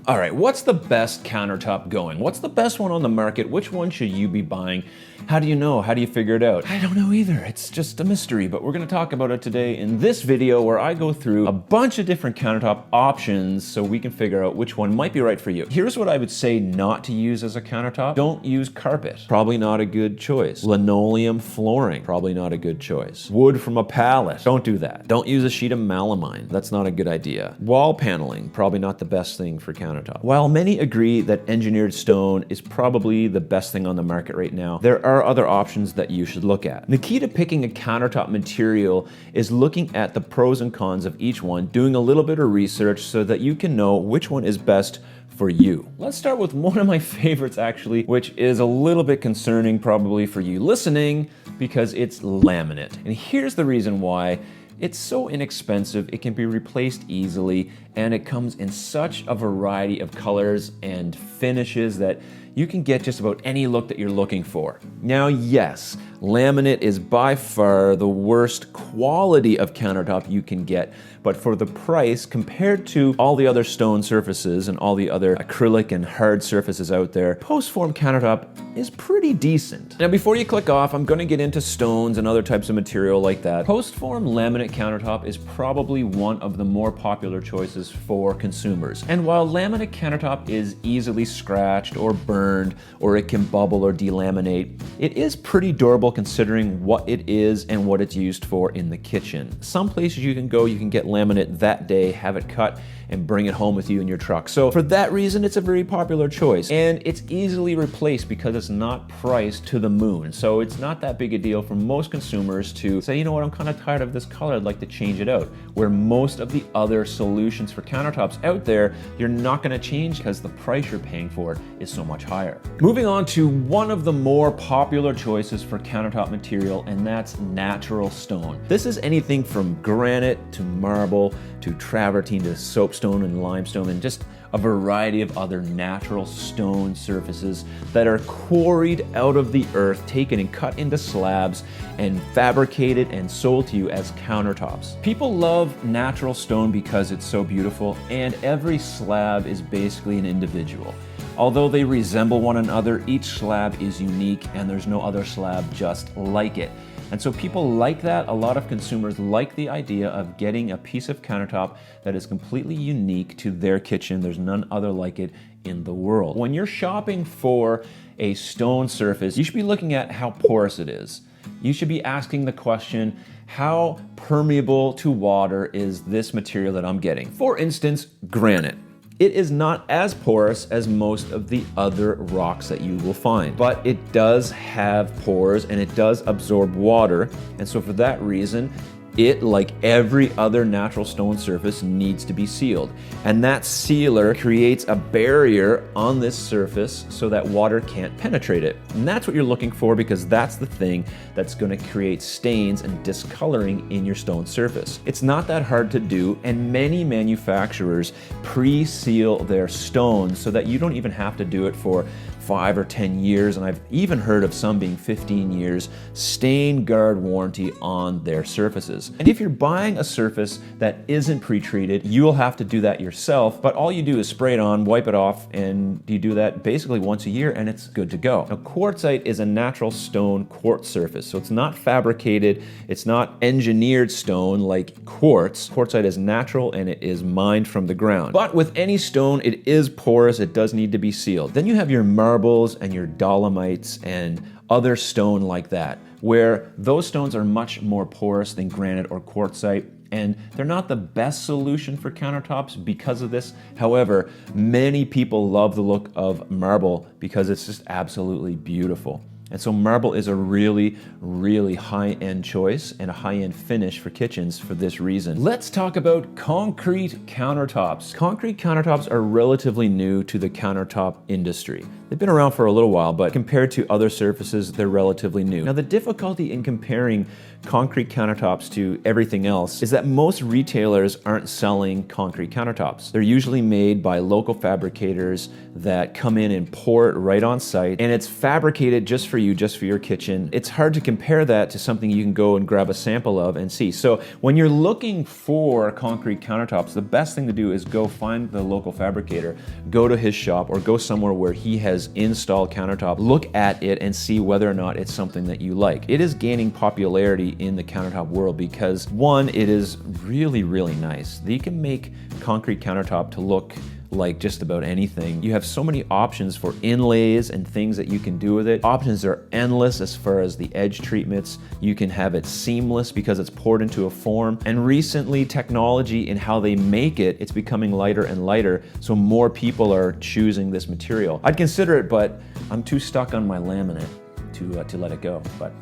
All right, what's the best countertop going? What's the best one on the market? Which one should you be buying? How do you know? How do you figure it out? I don't know either. It's just a mystery, but we're gonna talk about it today in this video where I go through a bunch of different countertop options so we can figure out which one might be right for you. Here's what I would say not to use as a countertop. Don't use carpet. Probably not a good choice. Linoleum flooring. Probably not a good choice. Wood from a pallet. Don't do that. Don't use a sheet of melamine. That's not a good idea. Wall paneling. Probably not the best thing for countertop. While many agree that engineered stone is probably the best thing on the market right now, there are other options that you should look at. The key to picking a countertop material is looking at the pros and cons of each one, doing a little bit of research so that you can know which one is best for you. Let's start with one of my favorites actually, which is a little bit concerning probably for you listening because it's laminate. And here's the reason why. It's so inexpensive, it can be replaced easily, and it comes in such a variety of colors and finishes that you can get just about any look that you're looking for. Now, yes, laminate is by far the worst quality of countertop you can get, but for the price, compared to all the other stone surfaces and all the other acrylic and hard surfaces out there, post-form countertop is pretty decent. Now, before you click off, I'm gonna get into stones and other types of material like that. Post-form laminate countertop is probably one of the more popular choices for consumers. And while laminate countertop is easily scratched or burned, or it can bubble or delaminate, it is pretty durable considering what it is and what it's used for in the kitchen. Some places you can go, you can get laminate that day, have it cut, and bring it home with you in your truck. So for that reason, it's a very popular choice. And it's easily replaced because it's not priced to the moon. So it's not that big a deal for most consumers to say, you know what, I'm kind of tired of this color, I'd like to change it out. Where most of the other solutions for countertops out there, you're not gonna change because the price you're paying for it is so much higher. Moving on to one of the more popular choices for countertop material, and that's natural stone. This is anything from granite to marble to travertine to soapstone and limestone and just a variety of other natural stone surfaces that are quarried out of the earth, taken and cut into slabs and fabricated and sold to you as countertops. People love natural stone because it's so beautiful, and every slab is basically an individual. Although they resemble one another, each slab is unique and there's no other slab just like it. And so people like that. A lot of consumers like the idea of getting a piece of countertop that is completely unique to their kitchen. There's none other like it in the world. When you're shopping for a stone surface, you should be looking at how porous it is. You should be asking the question, how permeable to water is this material that I'm getting? For instance, granite. It is not as porous as most of the other rocks that you will find, but it does have pores and it does absorb water. And so for that reason, it, like every other natural stone surface, needs to be sealed. And that sealer creates a barrier on this surface so that water can't penetrate it. And that's what you're looking for because that's the thing that's going to create stains and discoloring in your stone surface. It's not that hard to do, and many manufacturers pre-seal their stones so that you don't even have to do it for 5 or 10 years, and I've even heard of some being 15 years, stain guard warranty on their surfaces. And if you're buying a surface that isn't pre-treated, you'll have to do that yourself, but all you do is spray it on, wipe it off, and you do that basically once a year and it's good to go. Now, quartzite is a natural stone quartz surface, so it's not fabricated, it's not engineered stone like quartz. Quartzite is natural and it is mined from the ground. But with any stone, it is porous, it does need to be sealed. Then you have your marbles and your dolomites and other stone like that, where those stones are much more porous than granite or quartzite, and they're not the best solution for countertops because of this. However, many people love the look of marble because it's just absolutely beautiful. And so marble is a really, really high-end choice and a high-end finish for kitchens for this reason. Let's talk about concrete countertops. Concrete countertops are relatively new to the countertop industry. They've been around for a little while, but compared to other surfaces, they're relatively new. Now, the difficulty in comparing concrete countertops to everything else is that most retailers aren't selling concrete countertops. They're usually made by local fabricators that come in and pour it right on site, and it's fabricated just for you just for your kitchen, it's hard to compare that to something you can go and grab a sample of and see. So when you're looking for concrete countertops, the best thing to do is go find the local fabricator, go to his shop, or go somewhere where he has installed countertop, look at it and see whether or not it's something that you like. It is gaining popularity in the countertop world because, one, it is really, really nice. You can make concrete countertop to look like just about anything. You have so many options for inlays and things that you can do with it. Options are endless as far as the edge treatments. You can have it seamless because it's poured into a form. And recently, technology in how they make it, it's becoming lighter and lighter, so more people are choosing this material. I'd consider it, but I'm too stuck on my laminate to let it go. But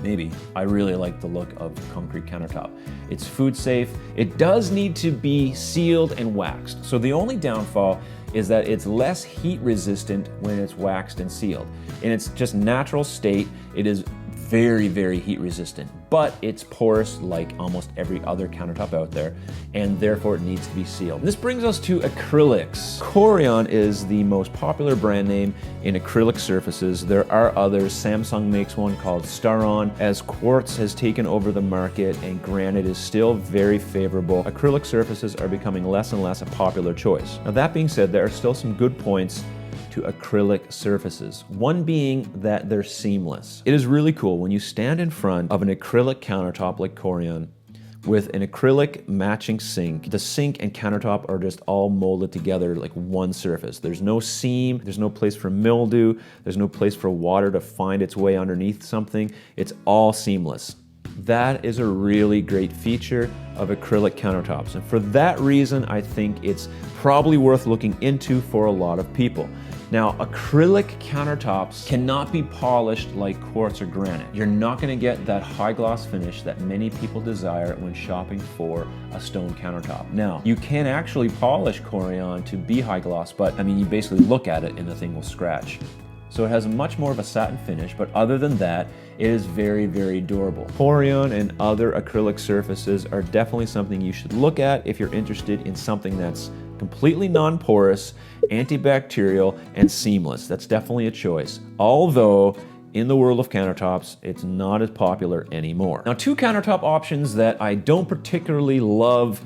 maybe. I really like the look of concrete countertop. It's food safe. It does need to be sealed and waxed. So the only downfall is that it's less heat resistant when it's waxed and sealed. In its just natural state, it is very, very heat resistant, but it's porous like almost every other countertop out there, and therefore it needs to be sealed. And this brings us to acrylics. Corian is the most popular brand name in acrylic surfaces. There are others. Samsung makes one called Staron. As quartz has taken over the market and granite is still very favorable, acrylic surfaces are becoming less and less a popular choice. Now that being said, there are still some good points to acrylic surfaces. One being that they're seamless. It is really cool when you stand in front of an acrylic countertop like Corian with an acrylic matching sink. The sink and countertop are just all molded together like one surface. There's no seam, there's no place for mildew, there's no place for water to find its way underneath something. It's all seamless. That is a really great feature of acrylic countertops. And for that reason, I think it's probably worth looking into for a lot of people. Now, acrylic countertops cannot be polished like quartz or granite. You're not going to get that high gloss finish that many people desire when shopping for a stone countertop. Now, you can actually polish Corian to be high gloss, but I mean, you basically look at it and the thing will scratch. So it has much more of a satin finish, but other than that, it is very, very durable. Corian and other acrylic surfaces are definitely something you should look at if you're interested in something that's completely non-porous, antibacterial, and seamless. That's definitely a choice. Although, in the world of countertops, it's not as popular anymore. Now, two countertop options that I don't particularly love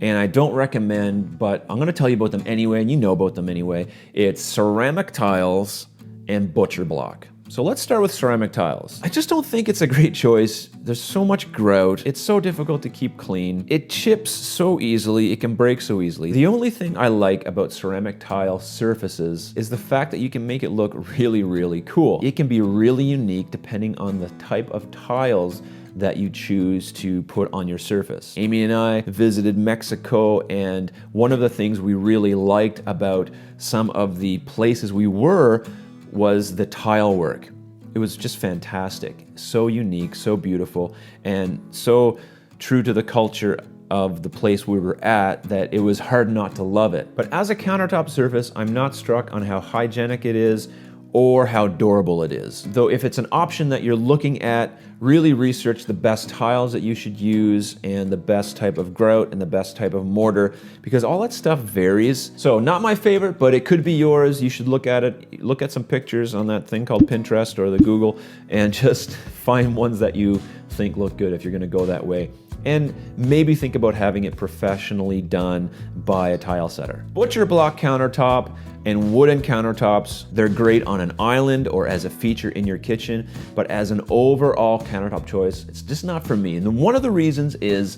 and I don't recommend, but I'm gonna tell you about them anyway, and you know about them anyway. It's ceramic tiles and butcher block. So let's start with ceramic tiles. I just don't think it's a great choice. There's so much grout. It's so difficult to keep clean. It chips so easily. It can break so easily. The only thing I like about ceramic tile surfaces is the fact that you can make it look really, really cool. It can be really unique depending on the type of tiles that you choose to put on your surface. Amy and I visited Mexico, and one of the things we really liked about some of the places we were was the tile work. It was just fantastic. So unique, so beautiful, and so true to the culture of the place we were at that it was hard not to love it. But as a countertop surface, I'm not struck on how hygienic it is or how durable it is. Though if it's an option that you're looking at, really research the best tiles that you should use and the best type of grout and the best type of mortar, because all that stuff varies. So not my favorite, but it could be yours. You should look at it, look at some pictures on that thing called Pinterest or the Google, and just find ones that you think look good if you're gonna go that way. And maybe think about having it professionally done by a tile setter. Butcher block countertop and wooden countertops, they're great on an island or as a feature in your kitchen, but as an overall countertop choice, it's just not for me. And one of the reasons is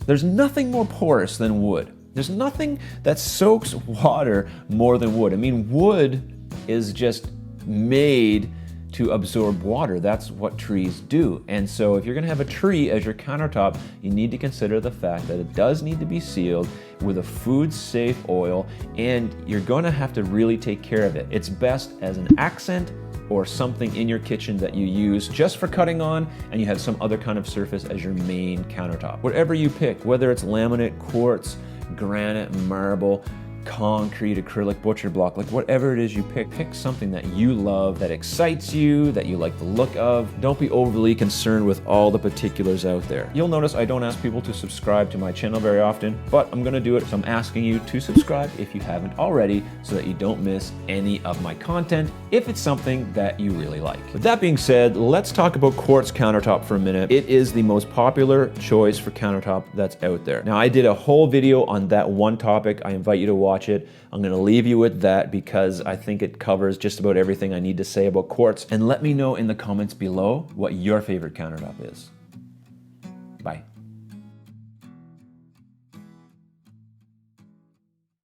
there's nothing more porous than wood. There's nothing that soaks water more than wood. I mean, wood is just made to absorb water. That's what trees do. And so if you're gonna have a tree as your countertop, you need to consider the fact that it does need to be sealed with a food-safe oil, and you're gonna have to really take care of it. It's best as an accent or something in your kitchen that you use just for cutting on, and you have some other kind of surface as your main countertop. Whatever you pick, whether it's laminate, quartz, granite, marble, concrete, acrylic, butcher block, like whatever it is you pick something that you love, that excites you, that you like the look of. Don't be overly concerned with all the particulars out there. You'll notice I don't ask people to subscribe to my channel very often, but I'm gonna do it. So I'm asking you to subscribe if you haven't already, so that you don't miss any of my content if it's something that you really like. With that being said, let's talk about quartz countertop for a minute. It is the most popular choice for countertop that's out there. Now, I did a whole video on that one topic. I invite you to watch it. I'm gonna leave you with that because I think it covers just about everything I need to say about quartz. And let me know in the comments below what your favorite countertop is. Bye.